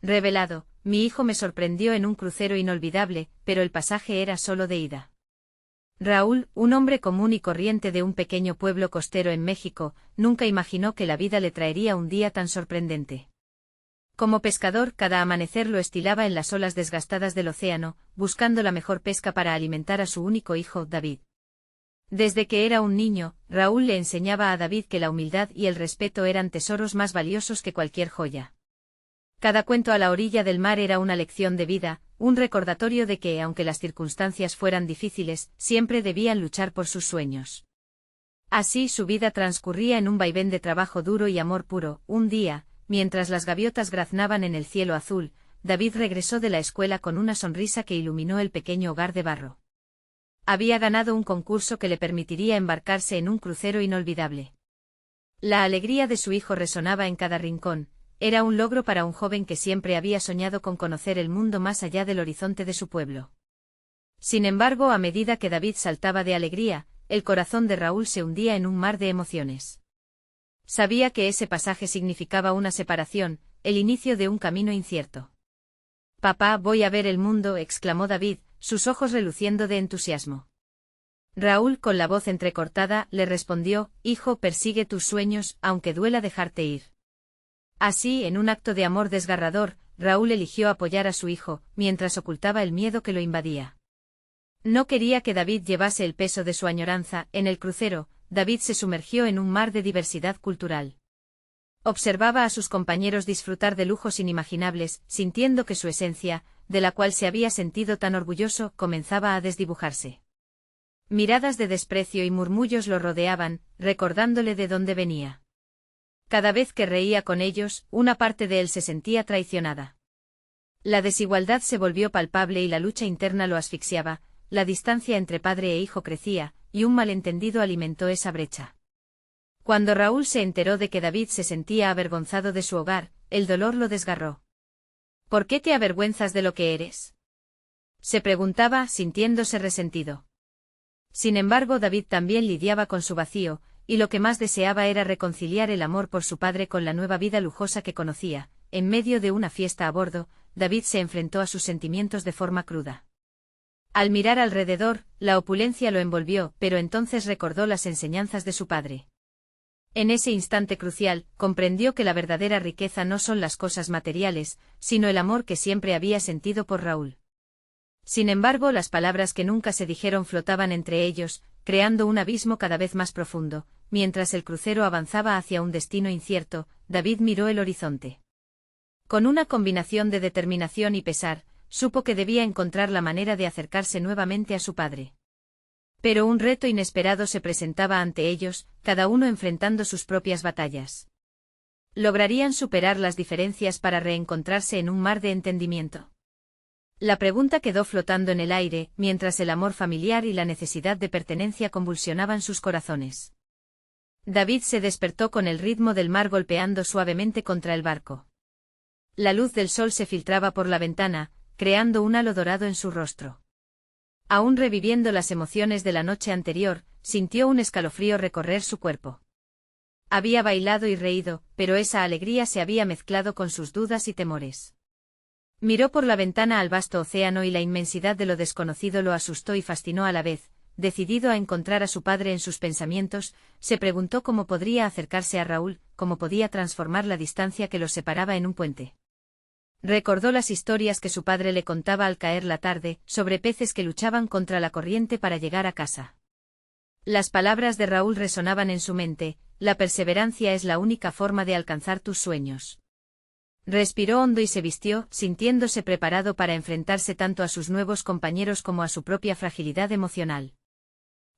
Revelado, mi hijo me sorprendió en un crucero inolvidable, pero el pasaje era solo de ida. Raúl, un hombre común y corriente de un pequeño pueblo costero en México, nunca imaginó que la vida le traería un día tan sorprendente. Como pescador, cada amanecer lo estilaba en las olas desgastadas del océano, buscando la mejor pesca para alimentar a su único hijo, David. Desde que era un niño, Raúl le enseñaba a David que la humildad y el respeto eran tesoros más valiosos que cualquier joya. Cada cuento a la orilla del mar era una lección de vida, un recordatorio de que, aunque las circunstancias fueran difíciles, siempre debían luchar por sus sueños. Así su vida transcurría en un vaivén de trabajo duro y amor puro. Un día, mientras las gaviotas graznaban en el cielo azul, David regresó de la escuela con una sonrisa que iluminó el pequeño hogar de barro. Había ganado un concurso que le permitiría embarcarse en un crucero inolvidable. La alegría de su hijo resonaba en cada rincón. Era un logro para un joven que siempre había soñado con conocer el mundo más allá del horizonte de su pueblo. Sin embargo, a medida que David saltaba de alegría, el corazón de Raúl se hundía en un mar de emociones. Sabía que ese pasaje significaba una separación, el inicio de un camino incierto. «Papá, voy a ver el mundo», exclamó David, sus ojos reluciendo de entusiasmo. Raúl, con la voz entrecortada, le respondió: «Hijo, persigue tus sueños, aunque duela dejarte ir». Así, en un acto de amor desgarrador, Raúl eligió apoyar a su hijo, mientras ocultaba el miedo que lo invadía. No quería que David llevase el peso de su añoranza. En el crucero, David se sumergió en un mar de diversidad cultural. Observaba a sus compañeros disfrutar de lujos inimaginables, sintiendo que su esencia, de la cual se había sentido tan orgulloso, comenzaba a desdibujarse. Miradas de desprecio y murmullos lo rodeaban, recordándole de dónde venía. Cada vez que reía con ellos, una parte de él se sentía traicionada. La desigualdad se volvió palpable y la lucha interna lo asfixiaba, la distancia entre padre e hijo crecía, y un malentendido alimentó esa brecha. Cuando Raúl se enteró de que David se sentía avergonzado de su hogar, el dolor lo desgarró. «¿Por qué te avergüenzas de lo que eres?», se preguntaba, sintiéndose resentido. Sin embargo, David también lidiaba con su vacío, y lo que más deseaba era reconciliar el amor por su padre con la nueva vida lujosa que conocía. En medio de una fiesta a bordo, David se enfrentó a sus sentimientos de forma cruda. Al mirar alrededor, la opulencia lo envolvió, pero entonces recordó las enseñanzas de su padre. En ese instante crucial, comprendió que la verdadera riqueza no son las cosas materiales, sino el amor que siempre había sentido por Raúl. Sin embargo, las palabras que nunca se dijeron flotaban entre ellos, creando un abismo cada vez más profundo. Mientras el crucero avanzaba hacia un destino incierto, David miró el horizonte. Con una combinación de determinación y pesar, supo que debía encontrar la manera de acercarse nuevamente a su padre. Pero un reto inesperado se presentaba ante ellos, cada uno enfrentando sus propias batallas. ¿Lograrían superar las diferencias para reencontrarse en un mar de entendimiento? La pregunta quedó flotando en el aire, mientras el amor familiar y la necesidad de pertenencia convulsionaban sus corazones. David se despertó con el ritmo del mar golpeando suavemente contra el barco. La luz del sol se filtraba por la ventana, creando un halo dorado en su rostro. Aún reviviendo las emociones de la noche anterior, sintió un escalofrío recorrer su cuerpo. Había bailado y reído, pero esa alegría se había mezclado con sus dudas y temores. Miró por la ventana al vasto océano y la inmensidad de lo desconocido lo asustó y fascinó a la vez. Decidido a encontrar a su padre en sus pensamientos, se preguntó cómo podría acercarse a Raúl, cómo podía transformar la distancia que los separaba en un puente. Recordó las historias que su padre le contaba al caer la tarde, sobre peces que luchaban contra la corriente para llegar a casa. Las palabras de Raúl resonaban en su mente: la perseverancia es la única forma de alcanzar tus sueños. Respiró hondo y se vistió, sintiéndose preparado para enfrentarse tanto a sus nuevos compañeros como a su propia fragilidad emocional.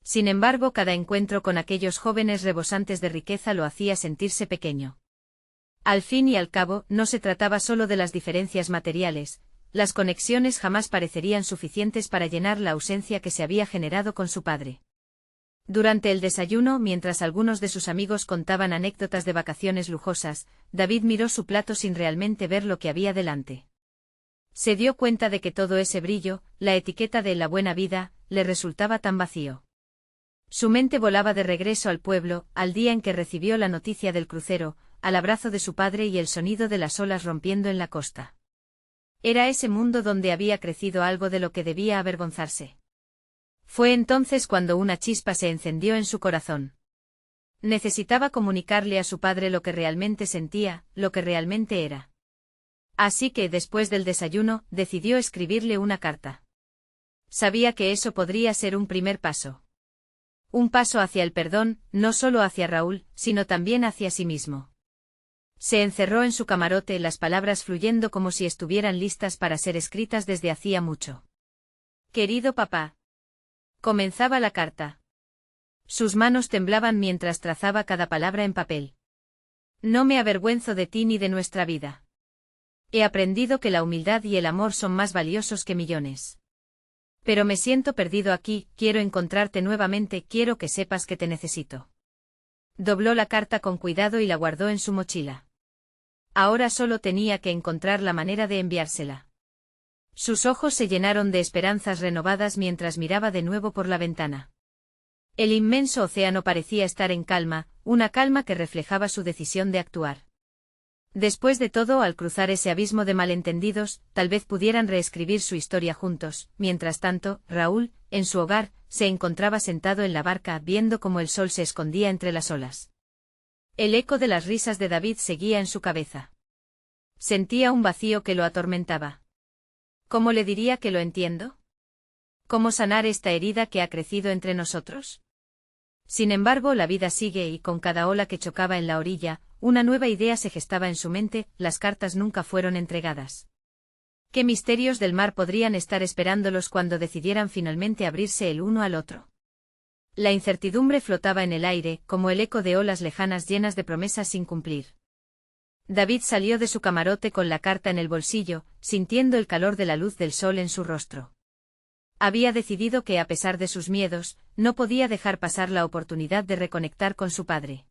Sin embargo, cada encuentro con aquellos jóvenes rebosantes de riqueza lo hacía sentirse pequeño. Al fin y al cabo, no se trataba solo de las diferencias materiales, las conexiones jamás parecerían suficientes para llenar la ausencia que se había generado con su padre. Durante el desayuno, mientras algunos de sus amigos contaban anécdotas de vacaciones lujosas, David miró su plato sin realmente ver lo que había delante. Se dio cuenta de que todo ese brillo, la etiqueta de la buena vida, le resultaba tan vacío. Su mente volaba de regreso al pueblo, al día en que recibió la noticia del crucero, al abrazo de su padre y el sonido de las olas rompiendo en la costa. Era ese mundo donde había crecido algo de lo que debía avergonzarse. Fue entonces cuando una chispa se encendió en su corazón. Necesitaba comunicarle a su padre lo que realmente sentía, lo que realmente era. Así que, después del desayuno, decidió escribirle una carta. Sabía que eso podría ser un primer paso. Un paso hacia el perdón, no solo hacia Raúl, sino también hacia sí mismo. Se encerró en su camarote, las palabras fluyendo como si estuvieran listas para ser escritas desde hacía mucho. Querido papá. Comenzaba la carta. Sus manos temblaban mientras trazaba cada palabra en papel. No me avergüenzo de ti ni de nuestra vida. He aprendido que la humildad y el amor son más valiosos que millones. Pero me siento perdido aquí, quiero encontrarte nuevamente, quiero que sepas que te necesito. Dobló la carta con cuidado y la guardó en su mochila. Ahora solo tenía que encontrar la manera de enviársela. Sus ojos se llenaron de esperanzas renovadas mientras miraba de nuevo por la ventana. El inmenso océano parecía estar en calma, una calma que reflejaba su decisión de actuar. Después de todo, al cruzar ese abismo de malentendidos, tal vez pudieran reescribir su historia juntos. Mientras tanto, Raúl, en su hogar, se encontraba sentado en la barca viendo cómo el sol se escondía entre las olas. El eco de las risas de David seguía en su cabeza. Sentía un vacío que lo atormentaba. ¿Cómo le diría que lo entiendo? ¿Cómo sanar esta herida que ha crecido entre nosotros? Sin embargo, la vida sigue y con cada ola que chocaba en la orilla, una nueva idea se gestaba en su mente, las cartas nunca fueron entregadas. ¿Qué misterios del mar podrían estar esperándolos cuando decidieran finalmente abrirse el uno al otro? La incertidumbre flotaba en el aire, como el eco de olas lejanas llenas de promesas sin cumplir. David salió de su camarote con la carta en el bolsillo, sintiendo el calor de la luz del sol en su rostro. Había decidido que, a pesar de sus miedos, no podía dejar pasar la oportunidad de reconectar con su padre.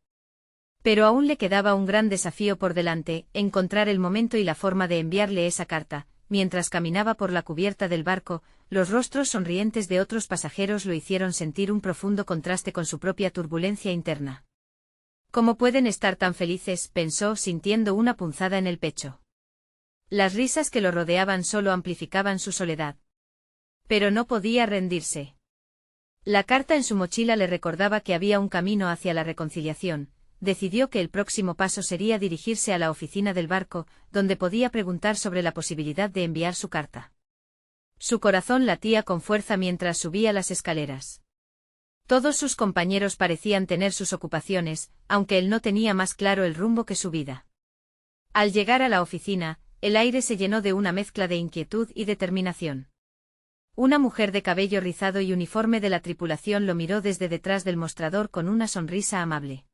Pero aún le quedaba un gran desafío por delante, encontrar el momento y la forma de enviarle esa carta. Mientras caminaba por la cubierta del barco, los rostros sonrientes de otros pasajeros lo hicieron sentir un profundo contraste con su propia turbulencia interna. ¿Cómo pueden estar tan felices?, pensó, sintiendo una punzada en el pecho. Las risas que lo rodeaban solo amplificaban su soledad. Pero no podía rendirse. La carta en su mochila le recordaba que había un camino hacia la reconciliación. Decidió que el próximo paso sería dirigirse a la oficina del barco, donde podía preguntar sobre la posibilidad de enviar su carta. Su corazón latía con fuerza mientras subía las escaleras. Todos sus compañeros parecían tener sus ocupaciones, aunque él no tenía más claro el rumbo que su vida. Al llegar a la oficina, el aire se llenó de una mezcla de inquietud y determinación. Una mujer de cabello rizado y uniforme de la tripulación lo miró desde detrás del mostrador con una sonrisa amable.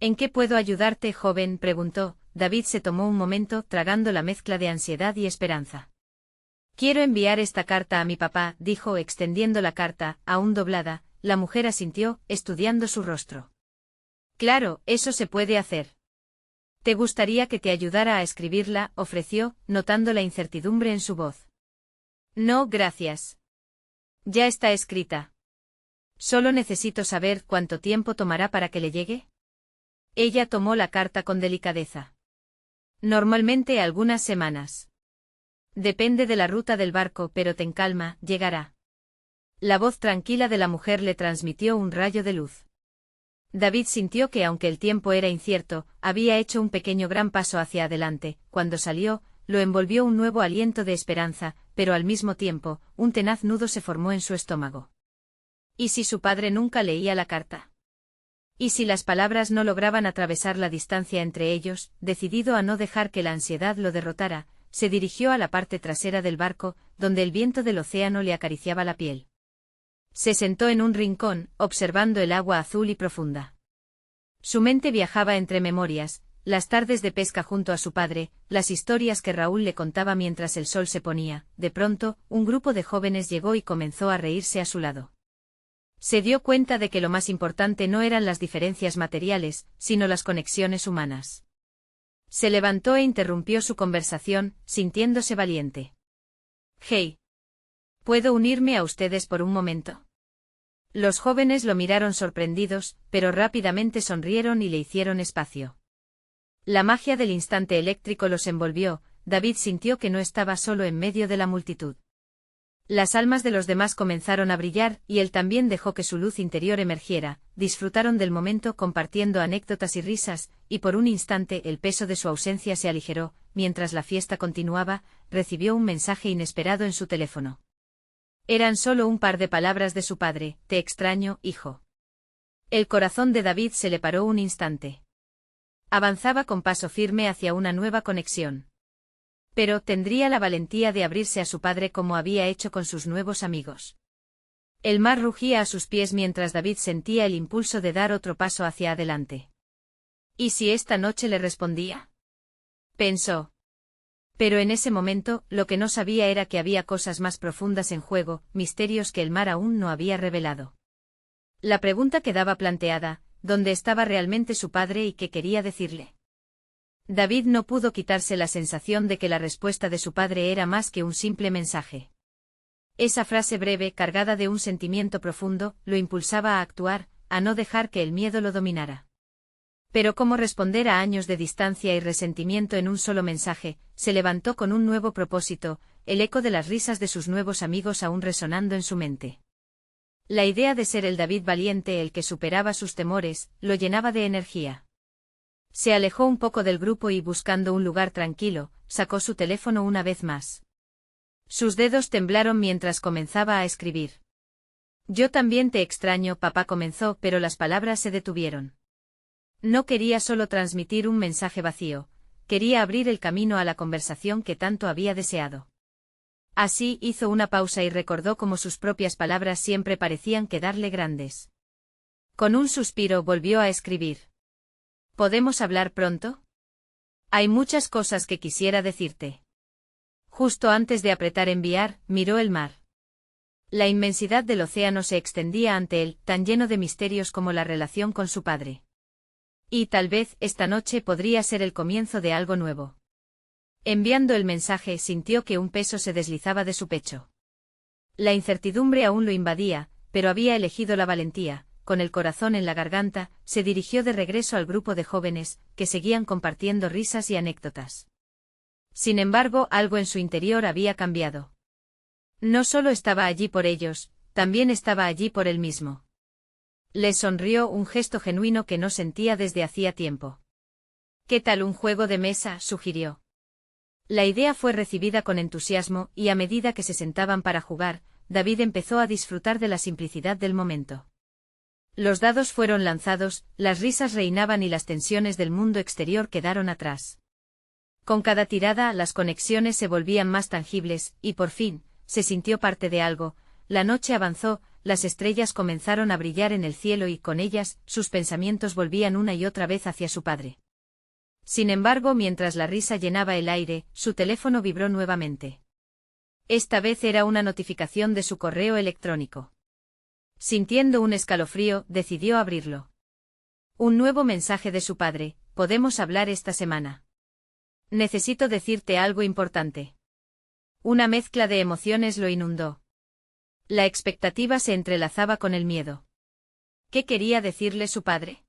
¿En qué puedo ayudarte, joven?, preguntó. David se tomó un momento, tragando la mezcla de ansiedad y esperanza. Quiero enviar esta carta a mi papá, dijo, extendiendo la carta, aún doblada. La mujer asintió, estudiando su rostro. Claro, eso se puede hacer. ¿Te gustaría que te ayudara a escribirla?, ofreció, notando la incertidumbre en su voz. No, gracias. Ya está escrita. Solo necesito saber cuánto tiempo tomará para que le llegue. Ella tomó la carta con delicadeza. Normalmente algunas semanas. Depende de la ruta del barco, pero ten calma, llegará. La voz tranquila de la mujer le transmitió un rayo de luz. David sintió que, aunque el tiempo era incierto, había hecho un pequeño gran paso hacia adelante. Cuando salió, lo envolvió un nuevo aliento de esperanza, pero al mismo tiempo, un tenaz nudo se formó en su estómago. ¿Y si su padre nunca leía la carta? ¿Y si las palabras no lograban atravesar la distancia entre ellos? Decidido a no dejar que la ansiedad lo derrotara, se dirigió a la parte trasera del barco, donde el viento del océano le acariciaba la piel. Se sentó en un rincón, observando el agua azul y profunda. Su mente viajaba entre memorias, las tardes de pesca junto a su padre, las historias que Raúl le contaba mientras el sol se ponía. De pronto, un grupo de jóvenes llegó y comenzó a reírse a su lado. Se dio cuenta de que lo más importante no eran las diferencias materiales, sino las conexiones humanas. Se levantó e interrumpió su conversación, sintiéndose valiente. Hey. ¿Puedo unirme a ustedes por un momento? Los jóvenes lo miraron sorprendidos, pero rápidamente sonrieron y le hicieron espacio. La magia del instante eléctrico los envolvió, David sintió que no estaba solo en medio de la multitud. Las almas de los demás comenzaron a brillar, y él también dejó que su luz interior emergiera. Disfrutaron del momento compartiendo anécdotas y risas, y por un instante el peso de su ausencia se aligeró. Mientras la fiesta continuaba, recibió un mensaje inesperado en su teléfono. Eran solo un par de palabras de su padre: «Te extraño, hijo». El corazón de David se le paró un instante. Avanzaba con paso firme hacia una nueva conexión. Pero tendría la valentía de abrirse a su padre como había hecho con sus nuevos amigos. El mar rugía a sus pies mientras David sentía el impulso de dar otro paso hacia adelante. ¿Y si esta noche le respondía?, pensó. Pero en ese momento, lo que no sabía era que había cosas más profundas en juego, misterios que el mar aún no había revelado. La pregunta quedaba planteada: ¿dónde estaba realmente su padre y qué quería decirle? David no pudo quitarse la sensación de que la respuesta de su padre era más que un simple mensaje. Esa frase breve, cargada de un sentimiento profundo, lo impulsaba a actuar, a no dejar que el miedo lo dominara. Pero cómo responder a años de distancia y resentimiento en un solo mensaje. Se levantó con un nuevo propósito, el eco de las risas de sus nuevos amigos aún resonando en su mente. La idea de ser el David valiente, el que superaba sus temores, lo llenaba de energía. Se alejó un poco del grupo y, buscando un lugar tranquilo, sacó su teléfono una vez más. Sus dedos temblaron mientras comenzaba a escribir. «Yo también te extraño, papá», comenzó, pero las palabras se detuvieron. No quería solo transmitir un mensaje vacío, quería abrir el camino a la conversación que tanto había deseado. Así hizo una pausa y recordó cómo sus propias palabras siempre parecían quedarle grandes. Con un suspiro volvió a escribir: «¿Podemos hablar pronto? Hay muchas cosas que quisiera decirte». Justo antes de apretar enviar, miró el mar. La inmensidad del océano se extendía ante él, tan lleno de misterios como la relación con su padre. Y tal vez esta noche podría ser el comienzo de algo nuevo. Enviando el mensaje, sintió que un peso se deslizaba de su pecho. La incertidumbre aún lo invadía, pero había elegido la valentía. Con el corazón en la garganta, se dirigió de regreso al grupo de jóvenes, que seguían compartiendo risas y anécdotas. Sin embargo, algo en su interior había cambiado. No solo estaba allí por ellos, también estaba allí por él mismo. Le sonrió, un gesto genuino que no sentía desde hacía tiempo. «¿Qué tal un juego de mesa?», sugirió. La idea fue recibida con entusiasmo, y a medida que se sentaban para jugar, David empezó a disfrutar de la simplicidad del momento. Los dados fueron lanzados, las risas reinaban y las tensiones del mundo exterior quedaron atrás. Con cada tirada, las conexiones se volvían más tangibles, y por fin, se sintió parte de algo. La noche avanzó, las estrellas comenzaron a brillar en el cielo y, con ellas, sus pensamientos volvían una y otra vez hacia su padre. Sin embargo, mientras la risa llenaba el aire, su teléfono vibró nuevamente. Esta vez era una notificación de su correo electrónico. Sintiendo un escalofrío, decidió abrirlo. Un nuevo mensaje de su padre: «¿Podemos hablar esta semana? Necesito decirte algo importante». Una mezcla de emociones lo inundó. La expectativa se entrelazaba con el miedo. ¿Qué quería decirle su padre?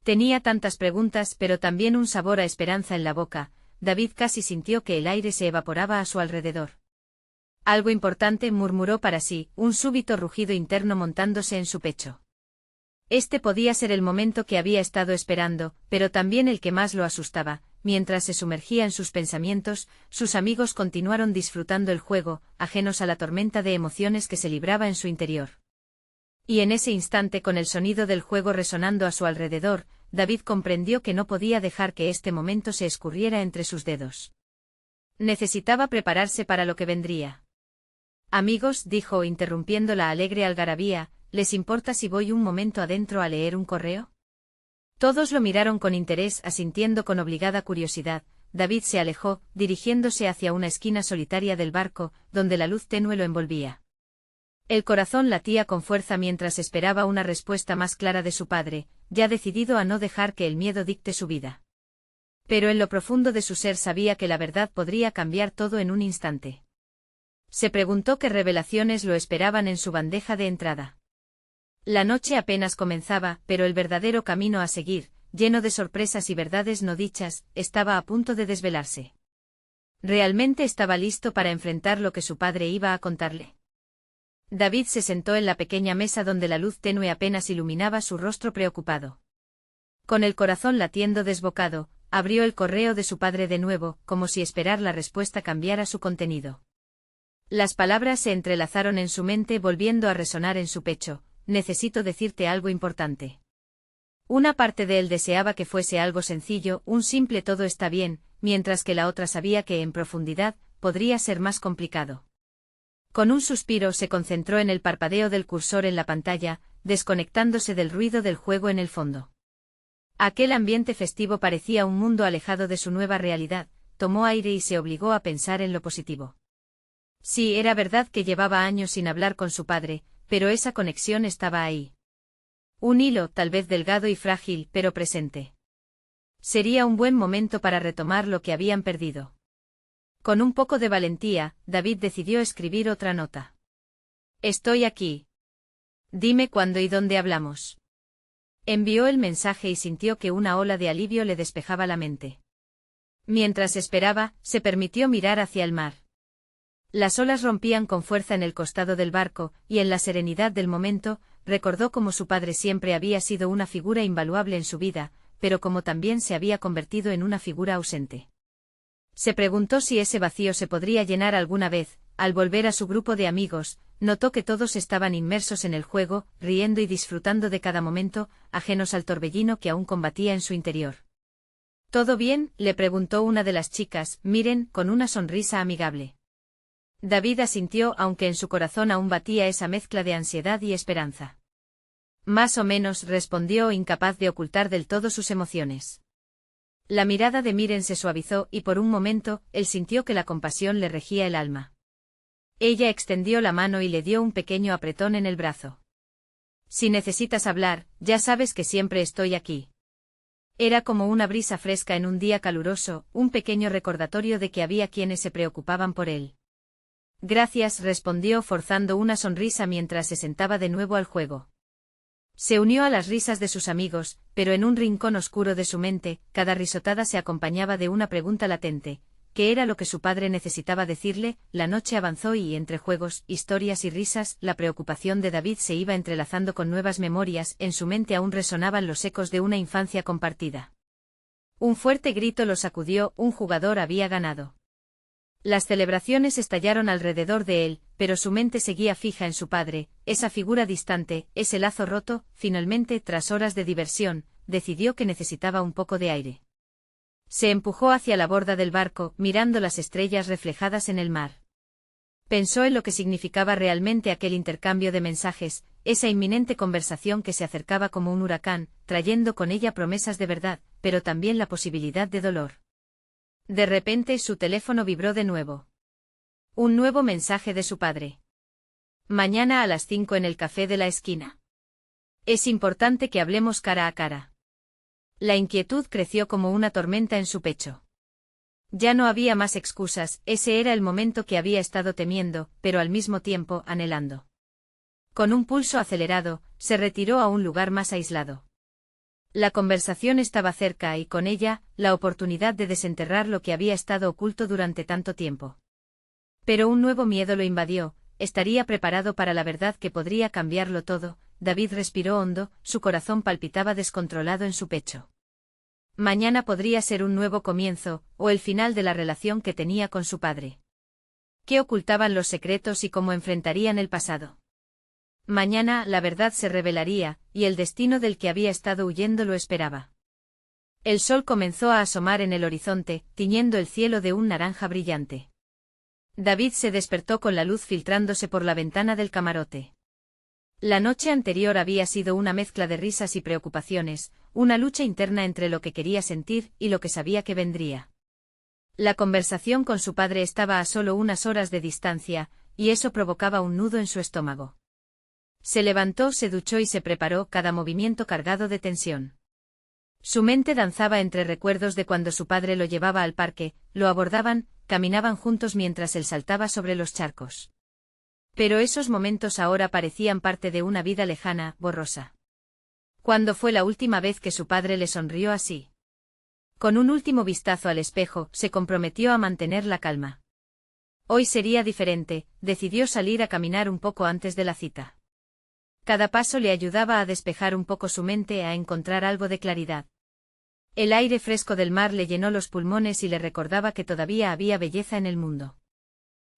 Tenía tantas preguntas, pero también un sabor a esperanza en la boca. David casi sintió que el aire se evaporaba a su alrededor. «Algo importante», murmuró para sí, un súbito rugido interno montándose en su pecho. Este podía ser el momento que había estado esperando, pero también el que más lo asustaba. Mientras se sumergía en sus pensamientos, sus amigos continuaron disfrutando el juego, ajenos a la tormenta de emociones que se libraba en su interior. Y en ese instante, con el sonido del juego resonando a su alrededor, David comprendió que no podía dejar que este momento se escurriera entre sus dedos. Necesitaba prepararse para lo que vendría. «Amigos», dijo, interrumpiendo la alegre algarabía, «¿les importa si voy un momento adentro a leer un correo?». Todos lo miraron con interés, asintiendo con obligada curiosidad. David se alejó, dirigiéndose hacia una esquina solitaria del barco, donde la luz tenue lo envolvía. El corazón latía con fuerza mientras esperaba una respuesta más clara de su padre, ya decidido a no dejar que el miedo dicte su vida. Pero en lo profundo de su ser sabía que la verdad podría cambiar todo en un instante. Se preguntó qué revelaciones lo esperaban en su bandeja de entrada. La noche apenas comenzaba, pero el verdadero camino a seguir, lleno de sorpresas y verdades no dichas, estaba a punto de desvelarse. Realmente estaba listo para enfrentar lo que su padre iba a contarle. David se sentó en la pequeña mesa donde la luz tenue apenas iluminaba su rostro preocupado. Con el corazón latiendo desbocado, abrió el correo de su padre de nuevo, como si esperar la respuesta cambiara su contenido. Las palabras se entrelazaron en su mente volviendo a resonar en su pecho: necesito decirte algo importante. Una parte de él deseaba que fuese algo sencillo, un simple todo está bien, mientras que la otra sabía que en profundidad podría ser más complicado. Con un suspiro se concentró en el parpadeo del cursor en la pantalla, desconectándose del ruido del juego en el fondo. Aquel ambiente festivo parecía un mundo alejado de su nueva realidad. Tomó aire y se obligó a pensar en lo positivo. Sí, era verdad que llevaba años sin hablar con su padre, pero esa conexión estaba ahí. Un hilo, tal vez delgado y frágil, pero presente. Sería un buen momento para retomar lo que habían perdido. Con un poco de valentía, David decidió escribir otra nota. Estoy aquí. Dime cuándo y dónde hablamos. Envió el mensaje y sintió que una ola de alivio le despejaba la mente. Mientras esperaba, se permitió mirar hacia el mar. Las olas rompían con fuerza en el costado del barco, y en la serenidad del momento, recordó cómo su padre siempre había sido una figura invaluable en su vida, pero como también se había convertido en una figura ausente. Se preguntó si ese vacío se podría llenar alguna vez. Al volver a su grupo de amigos, notó que todos estaban inmersos en el juego, riendo y disfrutando de cada momento, ajenos al torbellino que aún combatía en su interior. ¿Todo bien?, le preguntó una de las chicas, Miren, con una sonrisa amigable. David asintió, aunque en su corazón aún batía esa mezcla de ansiedad y esperanza. Más o menos, respondió, incapaz de ocultar del todo sus emociones. La mirada de Miren se suavizó y por un momento, él sintió que la compasión le regía el alma. Ella extendió la mano y le dio un pequeño apretón en el brazo. Si necesitas hablar, ya sabes que siempre estoy aquí. Era como una brisa fresca en un día caluroso, un pequeño recordatorio de que había quienes se preocupaban por él. Gracias, respondió forzando una sonrisa mientras se sentaba de nuevo al juego. Se unió a las risas de sus amigos, pero en un rincón oscuro de su mente, cada risotada se acompañaba de una pregunta latente: ¿qué era lo que su padre necesitaba decirle? La noche avanzó y entre juegos, historias y risas, la preocupación de David se iba entrelazando con nuevas memorias. En su mente aún resonaban los ecos de una infancia compartida. Un fuerte grito lo sacudió: un jugador había ganado. Las celebraciones estallaron alrededor de él, pero su mente seguía fija en su padre, esa figura distante, ese lazo roto. Finalmente, tras horas de diversión, decidió que necesitaba un poco de aire. Se empujó hacia la borda del barco, mirando las estrellas reflejadas en el mar. Pensó en lo que significaba realmente aquel intercambio de mensajes, esa inminente conversación que se acercaba como un huracán, trayendo con ella promesas de verdad, pero también la posibilidad de dolor. De repente su teléfono vibró de nuevo. Un nuevo mensaje de su padre. Mañana a las 5 en el café de la esquina. Es importante que hablemos cara a cara. La inquietud creció como una tormenta en su pecho. Ya no había más excusas, ese era el momento que había estado temiendo, pero al mismo tiempo anhelando. Con un pulso acelerado, se retiró a un lugar más aislado. La conversación estaba cerca y con ella, la oportunidad de desenterrar lo que había estado oculto durante tanto tiempo. Pero un nuevo miedo lo invadió. ¿Estaría preparado para la verdad que podría cambiarlo todo? David respiró hondo, su corazón palpitaba descontrolado en su pecho. Mañana podría ser un nuevo comienzo, o el final de la relación que tenía con su padre. ¿Qué ocultaban los secretos y cómo enfrentarían el pasado? Mañana la verdad se revelaría, y el destino del que había estado huyendo lo esperaba. El sol comenzó a asomar en el horizonte, tiñendo el cielo de un naranja brillante. David se despertó con la luz filtrándose por la ventana del camarote. La noche anterior había sido una mezcla de risas y preocupaciones, una lucha interna entre lo que quería sentir y lo que sabía que vendría. La conversación con su padre estaba a solo unas horas de distancia, y eso provocaba un nudo en su estómago. Se levantó, se duchó y se preparó, cada movimiento cargado de tensión. Su mente danzaba entre recuerdos de cuando su padre lo llevaba al parque, lo abordaban, caminaban juntos mientras él saltaba sobre los charcos. Pero esos momentos ahora parecían parte de una vida lejana, borrosa. ¿Cuándo fue la última vez que su padre le sonrió así? Con un último vistazo al espejo, se comprometió a mantener la calma. Hoy sería diferente, decidió salir a caminar un poco antes de la cita. Cada paso le ayudaba a despejar un poco su mente, a encontrar algo de claridad. El aire fresco del mar le llenó los pulmones y le recordaba que todavía había belleza en el mundo.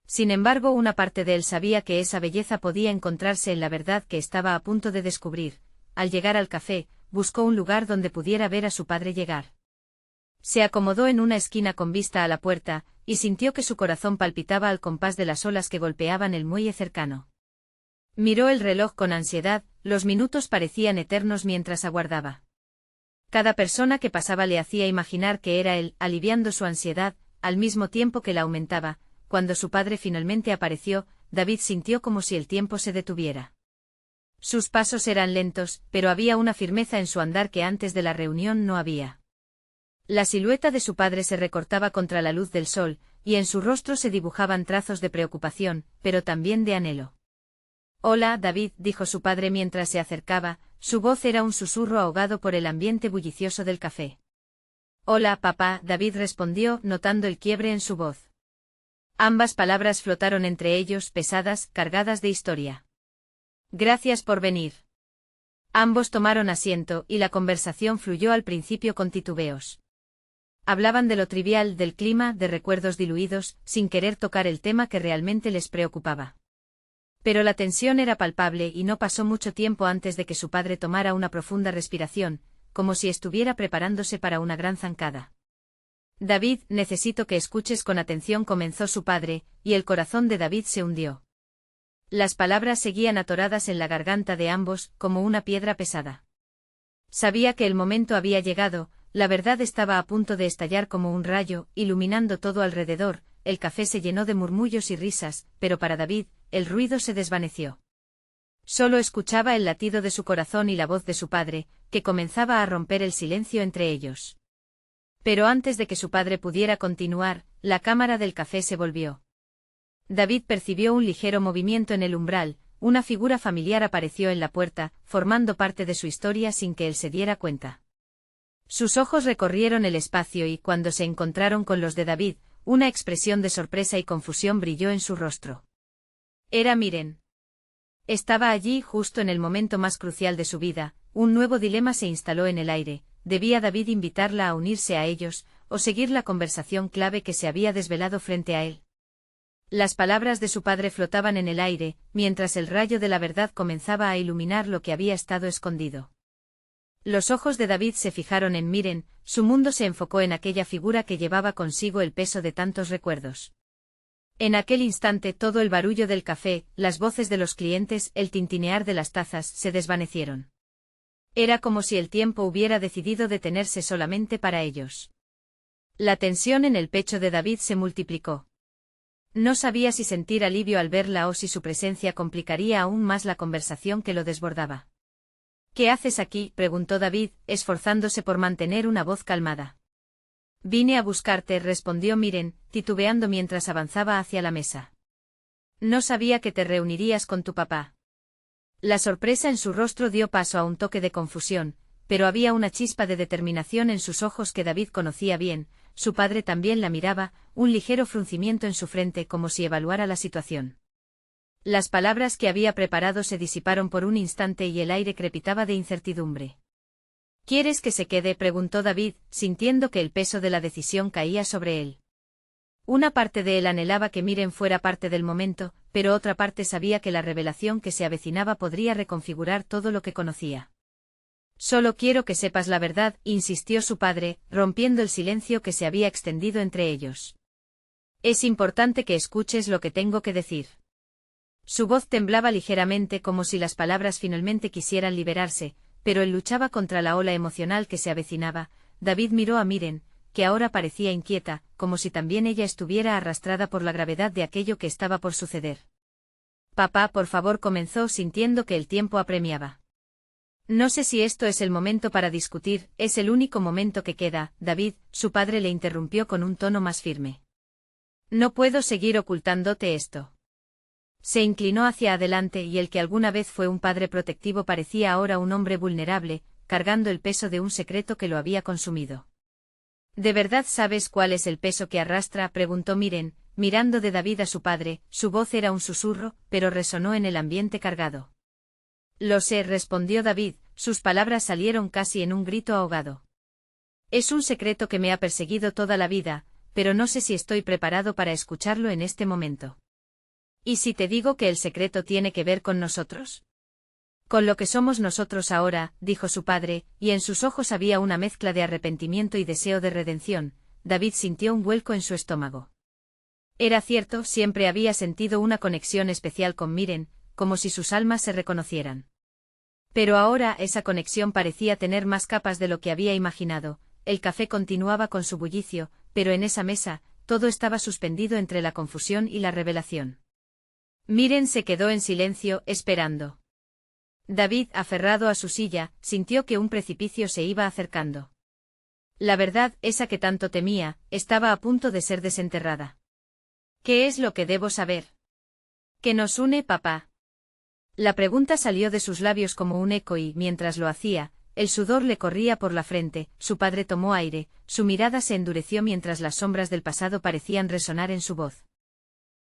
Sin embargo, una parte de él sabía que esa belleza podía encontrarse en la verdad que estaba a punto de descubrir. Al llegar al café, buscó un lugar donde pudiera ver a su padre llegar. Se acomodó en una esquina con vista a la puerta, y sintió que su corazón palpitaba al compás de las olas que golpeaban el muelle cercano. Miró el reloj con ansiedad, los minutos parecían eternos mientras aguardaba. Cada persona que pasaba le hacía imaginar que era él, aliviando su ansiedad, al mismo tiempo que la aumentaba. Cuando su padre finalmente apareció, David sintió como si el tiempo se detuviera. Sus pasos eran lentos, pero había una firmeza en su andar que antes de la reunión no había. La silueta de su padre se recortaba contra la luz del sol, y en su rostro se dibujaban trazos de preocupación, pero también de anhelo. «Hola, David», dijo su padre mientras se acercaba, su voz era un susurro ahogado por el ambiente bullicioso del café. «Hola, papá», David respondió, notando el quiebre en su voz. Ambas palabras flotaron entre ellos, pesadas, cargadas de historia. «Gracias por venir». Ambos tomaron asiento, y la conversación fluyó al principio con titubeos. Hablaban de lo trivial, del clima, de recuerdos diluidos, sin querer tocar el tema que realmente les preocupaba. Pero la tensión era palpable y no pasó mucho tiempo antes de que su padre tomara una profunda respiración, como si estuviera preparándose para una gran zancada. «David, necesito que escuches con atención», comenzó su padre, y el corazón de David se hundió. Las palabras seguían atoradas en la garganta de ambos, como una piedra pesada. Sabía que el momento había llegado, la verdad estaba a punto de estallar como un rayo, iluminando todo alrededor. El café se llenó de murmullos y risas, pero para David, el ruido se desvaneció. Solo escuchaba el latido de su corazón y la voz de su padre, que comenzaba a romper el silencio entre ellos. Pero antes de que su padre pudiera continuar, la cámara del café se volvió. David percibió un ligero movimiento en el umbral, una figura familiar apareció en la puerta, formando parte de su historia sin que él se diera cuenta. Sus ojos recorrieron el espacio y cuando se encontraron con los de David, una expresión de sorpresa y confusión brilló en su rostro. Era Miren. Estaba allí justo en el momento más crucial de su vida, un nuevo dilema se instaló en el aire, ¿debía David invitarla a unirse a ellos, o seguir la conversación clave que se había desvelado frente a él? Las palabras de su padre flotaban en el aire, mientras el rayo de la verdad comenzaba a iluminar lo que había estado escondido. Los ojos de David se fijaron en Miren, su mundo se enfocó en aquella figura que llevaba consigo el peso de tantos recuerdos. En aquel instante todo el barullo del café, las voces de los clientes, el tintinear de las tazas, se desvanecieron. Era como si el tiempo hubiera decidido detenerse solamente para ellos. La tensión en el pecho de David se multiplicó. No sabía si sentir alivio al verla o si su presencia complicaría aún más la conversación que lo desbordaba. «¿Qué haces aquí?», preguntó David, esforzándose por mantener una voz calmada. «Vine a buscarte», respondió Miren, titubeando mientras avanzaba hacia la mesa. «No sabía que te reunirías con tu papá». La sorpresa en su rostro dio paso a un toque de confusión, pero había una chispa de determinación en sus ojos que David conocía bien. Su padre también la miraba, un ligero fruncimiento en su frente como si evaluara la situación. Las palabras que había preparado se disiparon por un instante y el aire crepitaba de incertidumbre. «¿Quieres que se quede?», preguntó David, sintiendo que el peso de la decisión caía sobre él. Una parte de él anhelaba que Miren fuera parte del momento, pero otra parte sabía que la revelación que se avecinaba podría reconfigurar todo lo que conocía. «Solo quiero que sepas la verdad», insistió su padre, rompiendo el silencio que se había extendido entre ellos. «Es importante que escuches lo que tengo que decir». Su voz temblaba ligeramente como si las palabras finalmente quisieran liberarse, pero él luchaba contra la ola emocional que se avecinaba. David miró a Miren, que ahora parecía inquieta, como si también ella estuviera arrastrada por la gravedad de aquello que estaba por suceder. «Papá, por favor», comenzó sintiendo que el tiempo apremiaba. «No sé si esto es el momento para discutir, es el único momento que queda, David», su padre le interrumpió con un tono más firme. «No puedo seguir ocultándote esto». Se inclinó hacia adelante y el que alguna vez fue un padre protectivo parecía ahora un hombre vulnerable, cargando el peso de un secreto que lo había consumido. ¿De verdad sabes cuál es el peso que arrastra?, preguntó Miren, mirando de David a su padre. Su voz era un susurro, pero resonó en el ambiente cargado. Lo sé, respondió David, sus palabras salieron casi en un grito ahogado. Es un secreto que me ha perseguido toda la vida, pero no sé si estoy preparado para escucharlo en este momento. ¿Y si te digo que el secreto tiene que ver con nosotros? Con lo que somos nosotros ahora, dijo su padre, y en sus ojos había una mezcla de arrepentimiento y deseo de redención. David sintió un vuelco en su estómago. Era cierto, siempre había sentido una conexión especial con Miren, como si sus almas se reconocieran. Pero ahora esa conexión parecía tener más capas de lo que había imaginado. El café continuaba con su bullicio, pero en esa mesa, todo estaba suspendido entre la confusión y la revelación. Miren se quedó en silencio, esperando. David, aferrado a su silla, sintió que un precipicio se iba acercando. La verdad, esa que tanto temía, estaba a punto de ser desenterrada. ¿Qué es lo que debo saber? ¿Qué nos une, papá? La pregunta salió de sus labios como un eco y, mientras lo hacía, el sudor le corría por la frente. Su padre tomó aire, su mirada se endureció mientras las sombras del pasado parecían resonar en su voz.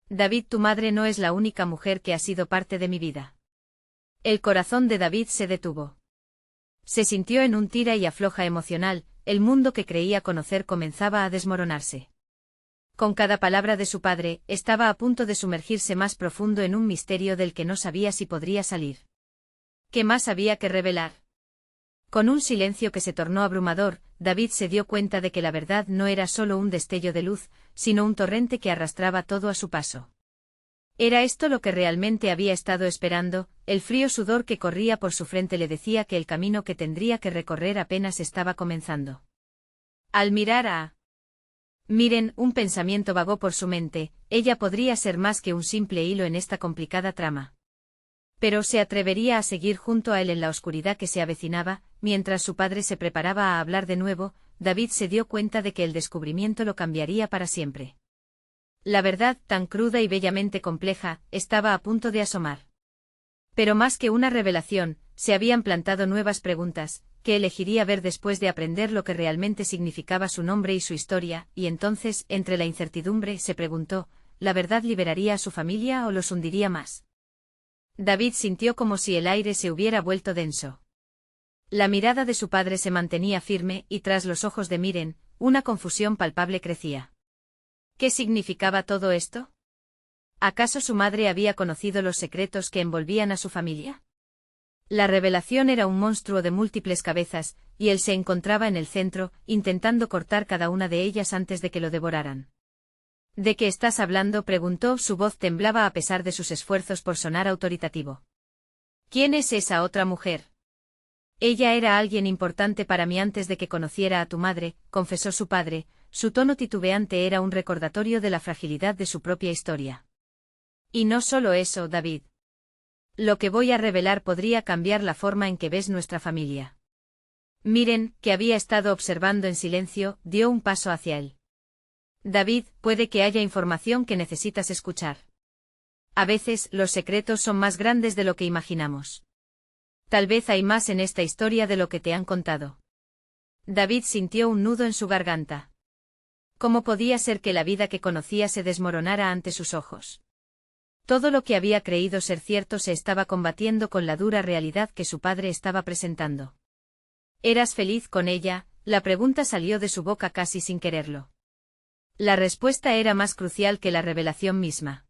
David, tu madre no es la única mujer que ha sido parte de mi vida. El corazón de David se detuvo. Se sintió en un tira y afloja emocional, el mundo que creía conocer comenzaba a desmoronarse. Con cada palabra de su padre, estaba a punto de sumergirse más profundo en un misterio del que no sabía si podría salir. ¿Qué más había que revelar? Con un silencio que se tornó abrumador, David se dio cuenta de que la verdad no era solo un destello de luz, sino un torrente que arrastraba todo a su paso. ¿Era esto lo que realmente había estado esperando? El frío sudor que corría por su frente le decía que el camino que tendría que recorrer apenas estaba comenzando. Al mirar a Miren, un pensamiento vagó por su mente, ella podría ser más que un simple hilo en esta complicada trama. Pero ¿se atrevería a seguir junto a él en la oscuridad que se avecinaba? Mientras su padre se preparaba a hablar de nuevo, David se dio cuenta de que el descubrimiento lo cambiaría para siempre. La verdad, tan cruda y bellamente compleja, estaba a punto de asomar. Pero más que una revelación, se habían plantado nuevas preguntas. ¿Qué elegiría ver después de aprender lo que realmente significaba su nombre y su historia? Y entonces, entre la incertidumbre, se preguntó, ¿la verdad liberaría a su familia o los hundiría más? David sintió como si el aire se hubiera vuelto denso. La mirada de su padre se mantenía firme y tras los ojos de Miren, una confusión palpable crecía. ¿Qué significaba todo esto? ¿Acaso su madre había conocido los secretos que envolvían a su familia? La revelación era un monstruo de múltiples cabezas, y él se encontraba en el centro, intentando cortar cada una de ellas antes de que lo devoraran. ¿De qué estás hablando?, preguntó, su voz temblaba a pesar de sus esfuerzos por sonar autoritativo. ¿Quién es esa otra mujer? Ella era alguien importante para mí antes de que conociera a tu madre, confesó su padre, su tono titubeante era un recordatorio de la fragilidad de su propia historia. Y no solo eso, David. Lo que voy a revelar podría cambiar la forma en que ves nuestra familia. Miren, que había estado observando en silencio, dio un paso hacia él. David, puede que haya información que necesitas escuchar. A veces, los secretos son más grandes de lo que imaginamos. Tal vez hay más en esta historia de lo que te han contado. David sintió un nudo en su garganta. ¿Cómo podía ser que la vida que conocía se desmoronara ante sus ojos? Todo lo que había creído ser cierto se estaba combatiendo con la dura realidad que su padre estaba presentando. ¿Eras feliz con ella? La pregunta salió de su boca casi sin quererlo. La respuesta era más crucial que la revelación misma.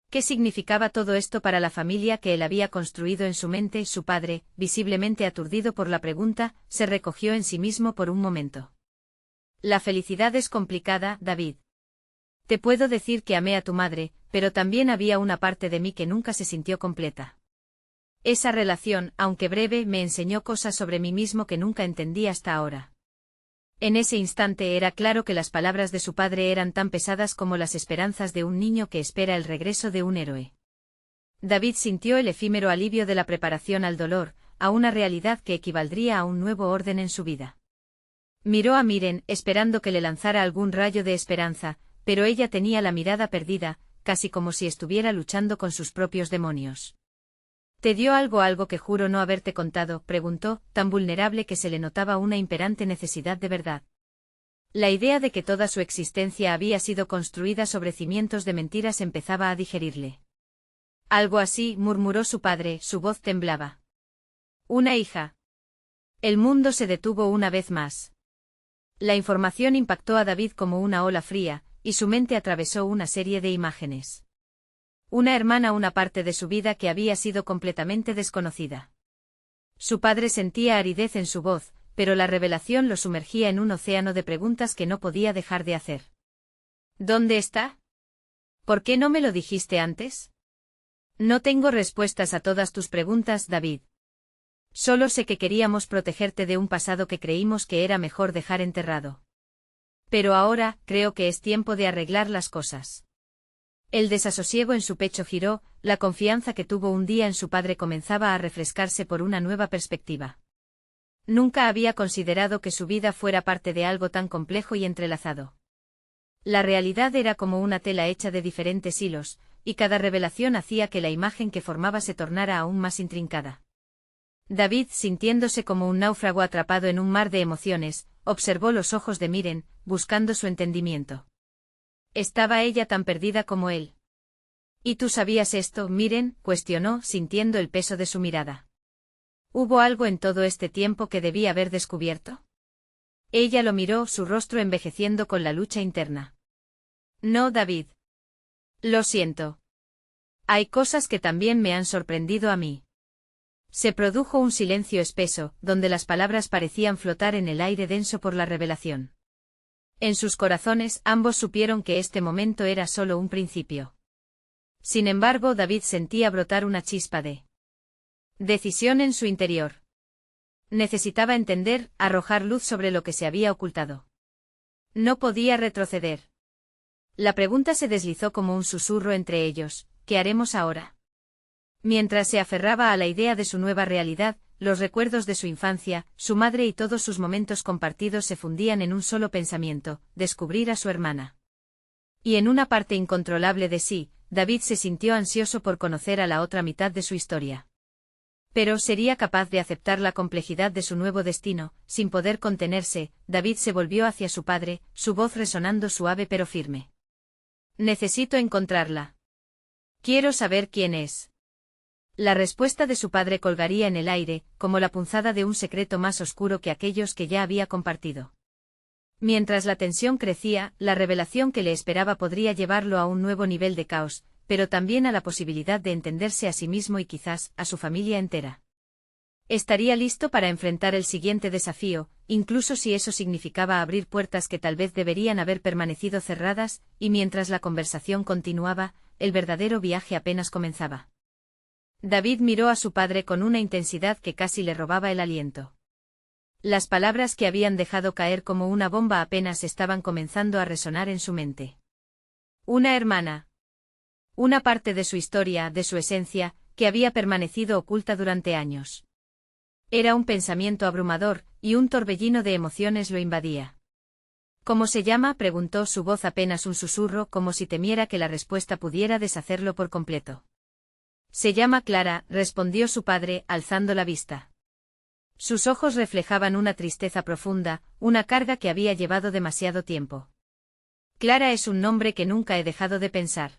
¿Qué significaba todo esto para la familia que él había construido en su mente? Su padre, visiblemente aturdido por la pregunta, se recogió en sí mismo por un momento. La felicidad es complicada, David. Te puedo decir que amé a tu madre, pero también había una parte de mí que nunca se sintió completa. Esa relación, aunque breve, me enseñó cosas sobre mí mismo que nunca entendí hasta ahora. En ese instante era claro que las palabras de su padre eran tan pesadas como las esperanzas de un niño que espera el regreso de un héroe. David sintió el efímero alivio de la preparación al dolor, a una realidad que equivaldría a un nuevo orden en su vida. Miró a Miren, esperando que le lanzara algún rayo de esperanza, pero ella tenía la mirada perdida, casi como si estuviera luchando con sus propios demonios. ¿Te dio algo que juro no haberte contado?, preguntó, tan vulnerable que se le notaba una imperante necesidad de verdad. La idea de que toda su existencia había sido construida sobre cimientos de mentiras empezaba a digerirle. Algo así, murmuró su padre, su voz temblaba. Una hija. El mundo se detuvo una vez más. La información impactó a David como una ola fría, y su mente atravesó una serie de imágenes. Una hermana, una parte de su vida que había sido completamente desconocida. Su padre sentía aridez en su voz, pero la revelación lo sumergía en un océano de preguntas que no podía dejar de hacer. ¿Dónde está? ¿Por qué no me lo dijiste antes? No tengo respuestas a todas tus preguntas, David. Solo sé que queríamos protegerte de un pasado que creímos que era mejor dejar enterrado. Pero ahora, creo que es tiempo de arreglar las cosas. El desasosiego en su pecho giró, la confianza que tuvo un día en su padre comenzaba a refrescarse por una nueva perspectiva. Nunca había considerado que su vida fuera parte de algo tan complejo y entrelazado. La realidad era como una tela hecha de diferentes hilos, y cada revelación hacía que la imagen que formaba se tornara aún más intrincada. David, sintiéndose como un náufrago atrapado en un mar de emociones, observó los ojos de Miren, buscando su entendimiento. ¿Estaba ella tan perdida como él? ¿Y tú sabías esto, Miren?, cuestionó, sintiendo el peso de su mirada. ¿Hubo algo en todo este tiempo que debía haber descubierto? Ella lo miró, su rostro envejeciendo con la lucha interna. No, David. Lo siento. Hay cosas que también me han sorprendido a mí. Se produjo un silencio espeso, donde las palabras parecían flotar en el aire denso por la revelación. En sus corazones, ambos supieron que este momento era solo un principio. Sin embargo, David sentía brotar una chispa de decisión en su interior. Necesitaba entender, arrojar luz sobre lo que se había ocultado. No podía retroceder. La pregunta se deslizó como un susurro entre ellos: ¿qué haremos ahora? Mientras se aferraba a la idea de su nueva realidad, los recuerdos de su infancia, su madre y todos sus momentos compartidos se fundían en un solo pensamiento: descubrir a su hermana. Y en una parte incontrolable de sí, David se sintió ansioso por conocer a la otra mitad de su historia. Pero ¿sería capaz de aceptar la complejidad de su nuevo destino? Sin poder contenerse, David se volvió hacia su padre, su voz resonando suave pero firme. Necesito encontrarla. Quiero saber quién es. La respuesta de su padre colgaría en el aire, como la punzada de un secreto más oscuro que aquellos que ya había compartido. Mientras la tensión crecía, la revelación que le esperaba podría llevarlo a un nuevo nivel de caos, pero también a la posibilidad de entenderse a sí mismo y quizás a su familia entera. Estaría listo para enfrentar el siguiente desafío, incluso si eso significaba abrir puertas que tal vez deberían haber permanecido cerradas, y mientras la conversación continuaba, el verdadero viaje apenas comenzaba. David miró a su padre con una intensidad que casi le robaba el aliento. Las palabras que habían dejado caer como una bomba apenas estaban comenzando a resonar en su mente. Una hermana. Una parte de su historia, de su esencia, que había permanecido oculta durante años. Era un pensamiento abrumador, y un torbellino de emociones lo invadía. ¿Cómo se llama?, preguntó, su voz apenas un susurro, como si temiera que la respuesta pudiera deshacerlo por completo. Se llama Clara, respondió su padre, alzando la vista. Sus ojos reflejaban una tristeza profunda, una carga que había llevado demasiado tiempo. Clara es un nombre que nunca he dejado de pensar.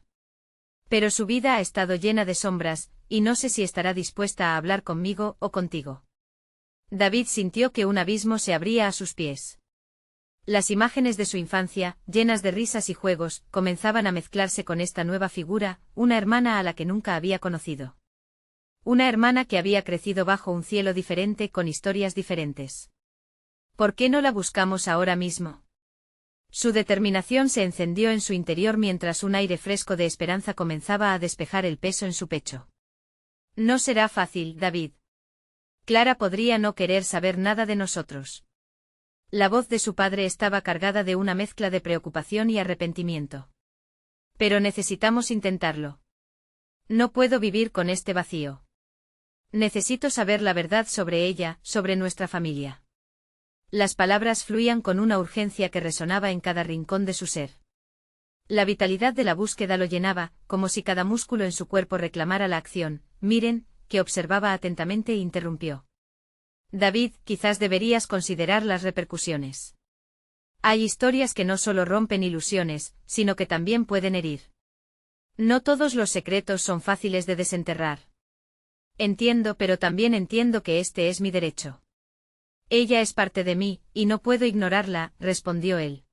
Pero su vida ha estado llena de sombras, y no sé si estará dispuesta a hablar conmigo o contigo. David sintió que un abismo se abría a sus pies. Las imágenes de su infancia, llenas de risas y juegos, comenzaban a mezclarse con esta nueva figura, una hermana a la que nunca había conocido. Una hermana que había crecido bajo un cielo diferente, con historias diferentes. ¿Por qué no la buscamos ahora mismo? Su determinación se encendió en su interior mientras un aire fresco de esperanza comenzaba a despejar el peso en su pecho. No será fácil, David. Clara podría no querer saber nada de nosotros. La voz de su padre estaba cargada de una mezcla de preocupación y arrepentimiento. Pero necesitamos intentarlo. No puedo vivir con este vacío. Necesito saber la verdad sobre ella, sobre nuestra familia. Las palabras fluían con una urgencia que resonaba en cada rincón de su ser. La vitalidad de la búsqueda lo llenaba, como si cada músculo en su cuerpo reclamara la acción. Miren, que observaba atentamente, interrumpió. David, quizás deberías considerar las repercusiones. Hay historias que no solo rompen ilusiones, sino que también pueden herir. No todos los secretos son fáciles de desenterrar. Entiendo, pero también entiendo que este es mi derecho. Ella es parte de mí, y no puedo ignorarla, respondió él.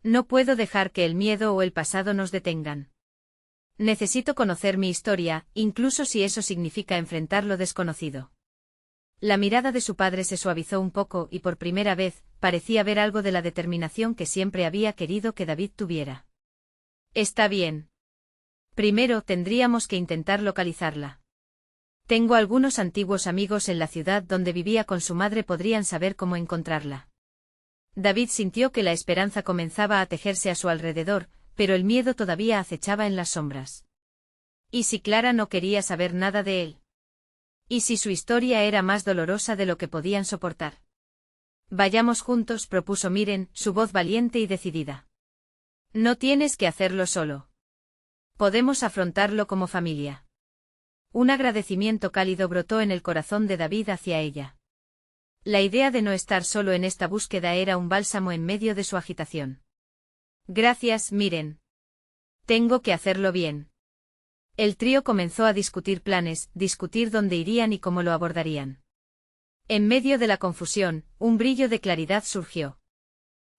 No puedo dejar que el miedo o el pasado nos detengan. Necesito conocer mi historia, incluso si eso significa enfrentar lo desconocido. La mirada de su padre se suavizó un poco y por primera vez, parecía ver algo de la determinación que siempre había querido que David tuviera. Está bien. Primero tendríamos que intentar localizarla. Tengo algunos antiguos amigos en la ciudad donde vivía con su madre, podrían saber cómo encontrarla. David sintió que la esperanza comenzaba a tejerse a su alrededor, pero el miedo todavía acechaba en las sombras. ¿Y si Clara no quería saber nada de él? ¿Y si su historia era más dolorosa de lo que podían soportar? Vayamos juntos, propuso Miren, su voz valiente y decidida. No tienes que hacerlo solo. Podemos afrontarlo como familia. Un agradecimiento cálido brotó en el corazón de David hacia ella. La idea de no estar solo en esta búsqueda era un bálsamo en medio de su agitación. Gracias, Miren. Tengo que hacerlo bien. El trío comenzó a discutir planes, discutir dónde irían y cómo lo abordarían. En medio de la confusión, un brillo de claridad surgió.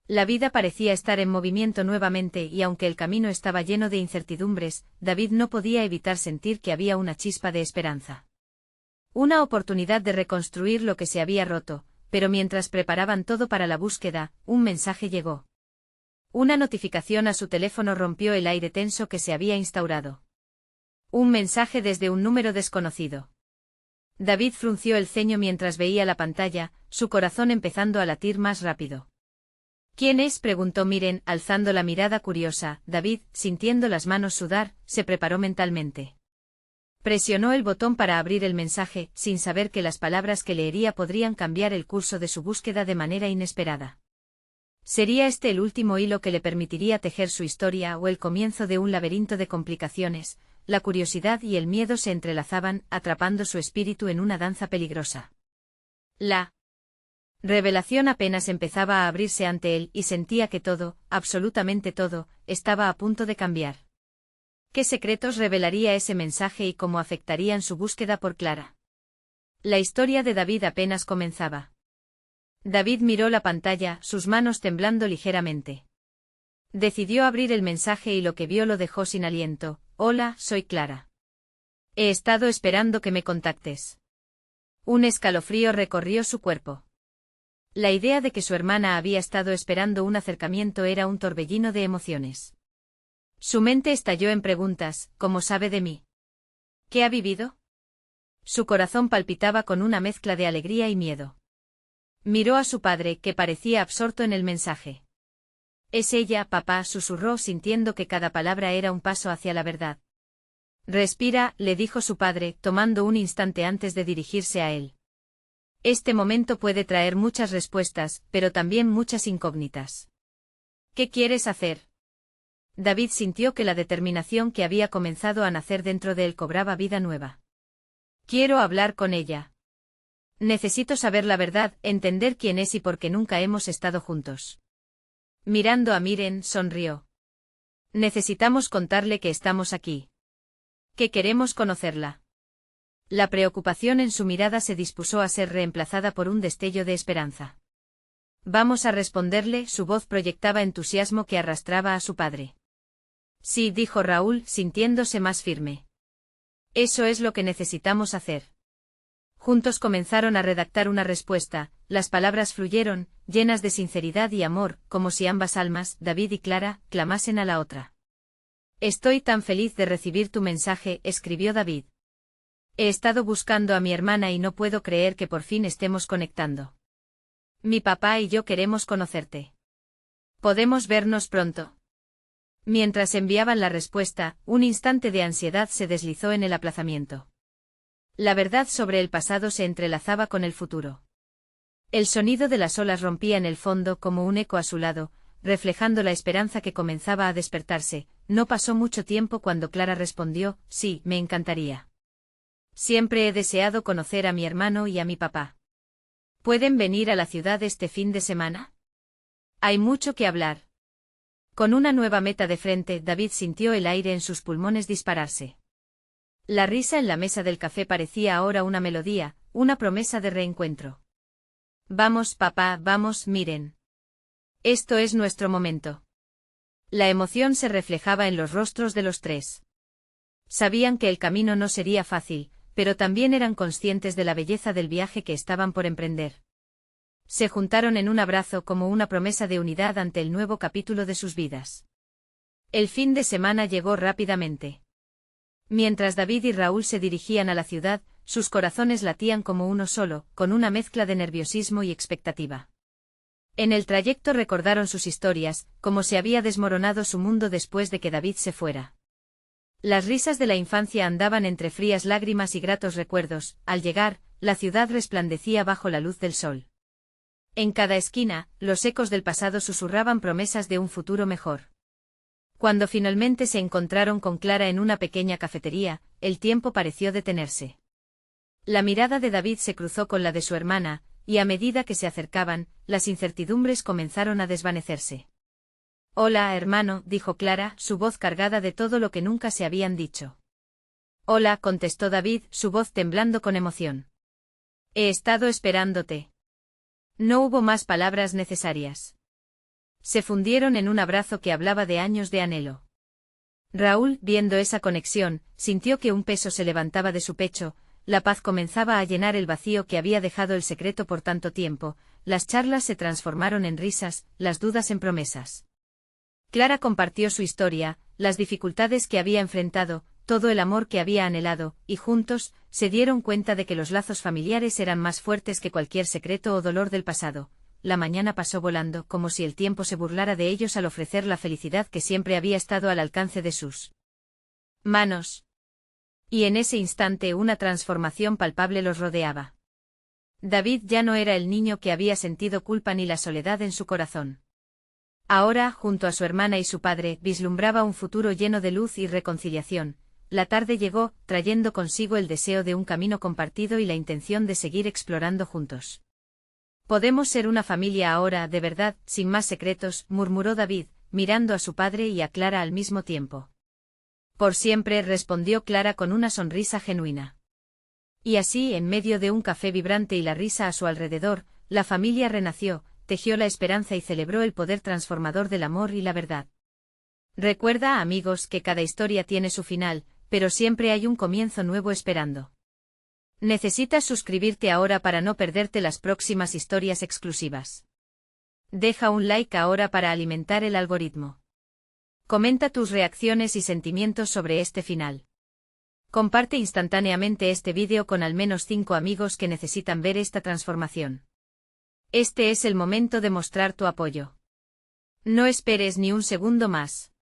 La vida parecía estar en movimiento nuevamente y aunque el camino estaba lleno de incertidumbres, David no podía evitar sentir que había una chispa de esperanza. Una oportunidad de reconstruir lo que se había roto, pero mientras preparaban todo para la búsqueda, un mensaje llegó. Una notificación a su teléfono rompió el aire tenso que se había instaurado. Un mensaje desde un número desconocido. David frunció el ceño mientras veía la pantalla, su corazón empezando a latir más rápido. ¿Quién es?, preguntó Miren, alzando la mirada curiosa. David, sintiendo las manos sudar, se preparó mentalmente. Presionó el botón para abrir el mensaje, sin saber que las palabras que leería podrían cambiar el curso de su búsqueda de manera inesperada. ¿Sería este el último hilo que le permitiría tejer su historia o el comienzo de un laberinto de complicaciones? La curiosidad y el miedo se entrelazaban, atrapando su espíritu en una danza peligrosa. La revelación apenas empezaba a abrirse ante él y sentía que todo, absolutamente todo, estaba a punto de cambiar. ¿Qué secretos revelaría ese mensaje y cómo afectarían su búsqueda por Clara? La historia de David apenas comenzaba. David miró la pantalla, sus manos temblando ligeramente. Decidió abrir el mensaje y lo que vio lo dejó sin aliento. Hola, soy Clara. He estado esperando que me contactes. Un escalofrío recorrió su cuerpo. La idea de que su hermana había estado esperando un acercamiento era un torbellino de emociones. Su mente estalló en preguntas. ¿Cómo sabe de mí? ¿Qué ha vivido? Su corazón palpitaba con una mezcla de alegría y miedo. Miró a su padre, que parecía absorto en el mensaje. Es ella, papá, susurró sintiendo que cada palabra era un paso hacia la verdad. Respira, le dijo su padre, tomando un instante antes de dirigirse a él. Este momento puede traer muchas respuestas, pero también muchas incógnitas. ¿Qué quieres hacer? David sintió que la determinación que había comenzado a nacer dentro de él cobraba vida nueva. Quiero hablar con ella. Necesito saber la verdad, entender quién es y por qué nunca hemos estado juntos. Mirando a Miren, sonrió. Necesitamos contarle que estamos aquí. Que queremos conocerla. La preocupación en su mirada se dispuso a ser reemplazada por un destello de esperanza. Vamos a responderle, su voz proyectaba entusiasmo que arrastraba a su padre. Sí, dijo Raúl, sintiéndose más firme. Eso es lo que necesitamos hacer. Juntos comenzaron a redactar una respuesta, las palabras fluyeron, llenas de sinceridad y amor, como si ambas almas, David y Clara, clamasen a la otra. Estoy tan feliz de recibir tu mensaje, escribió David. He estado buscando a mi hermana y no puedo creer que por fin estemos conectando. Mi papá y yo queremos conocerte. ¿Podemos vernos pronto? Mientras enviaban la respuesta, un instante de ansiedad se deslizó en el aplazamiento. La verdad sobre el pasado se entrelazaba con el futuro. El sonido de las olas rompía en el fondo como un eco a su lado, reflejando la esperanza que comenzaba a despertarse. No pasó mucho tiempo cuando Clara respondió, sí, me encantaría. Siempre he deseado conocer a mi hermano y a mi papá. ¿Pueden venir a la ciudad este fin de semana? Hay mucho que hablar. Con una nueva meta de frente, David sintió el aire en sus pulmones dispararse. La risa en la mesa del café parecía ahora una melodía, una promesa de reencuentro. Vamos, papá, vamos, miren. Esto es nuestro momento. La emoción se reflejaba en los rostros de los tres. Sabían que el camino no sería fácil, pero también eran conscientes de la belleza del viaje que estaban por emprender. Se juntaron en un abrazo como una promesa de unidad ante el nuevo capítulo de sus vidas. El fin de semana llegó rápidamente. Mientras David y Raúl se dirigían a la ciudad, sus corazones latían como uno solo, con una mezcla de nerviosismo y expectativa. En el trayecto recordaron sus historias, cómo se había desmoronado su mundo después de que David se fuera. Las risas de la infancia andaban entre frías lágrimas y gratos recuerdos. Al llegar, la ciudad resplandecía bajo la luz del sol. En cada esquina, los ecos del pasado susurraban promesas de un futuro mejor. Cuando finalmente se encontraron con Clara en una pequeña cafetería, el tiempo pareció detenerse. La mirada de David se cruzó con la de su hermana, y a medida que se acercaban, las incertidumbres comenzaron a desvanecerse. «Hola, hermano», dijo Clara, su voz cargada de todo lo que nunca se habían dicho. «Hola», contestó David, su voz temblando con emoción. «He estado esperándote». No hubo más palabras necesarias. Se fundieron en un abrazo que hablaba de años de anhelo. Raúl, viendo esa conexión, sintió que un peso se levantaba de su pecho, la paz comenzaba a llenar el vacío que había dejado el secreto por tanto tiempo, las charlas se transformaron en risas, las dudas en promesas. Clara compartió su historia, las dificultades que había enfrentado, todo el amor que había anhelado, y juntos, se dieron cuenta de que los lazos familiares eran más fuertes que cualquier secreto o dolor del pasado. La mañana pasó volando, como si el tiempo se burlara de ellos al ofrecer la felicidad que siempre había estado al alcance de sus manos. Y en ese instante una transformación palpable los rodeaba. David ya no era el niño que había sentido culpa ni la soledad en su corazón. Ahora, junto a su hermana y su padre, vislumbraba un futuro lleno de luz y reconciliación. La tarde llegó, trayendo consigo el deseo de un camino compartido y la intención de seguir explorando juntos. «Podemos ser una familia ahora, de verdad, sin más secretos», murmuró David, mirando a su padre y a Clara al mismo tiempo. «Por siempre», respondió Clara con una sonrisa genuina. Y así, en medio de un café vibrante y la risa a su alrededor, la familia renació, tejió la esperanza y celebró el poder transformador del amor y la verdad. Recuerda, amigos, que cada historia tiene su final, pero siempre hay un comienzo nuevo esperando. Necesitas suscribirte ahora para no perderte las próximas historias exclusivas. Deja un like ahora para alimentar el algoritmo. Comenta tus reacciones y sentimientos sobre este final. Comparte instantáneamente este vídeo con al menos 5 amigos que necesitan ver esta transformación. Este es el momento de mostrar tu apoyo. No esperes ni un segundo más.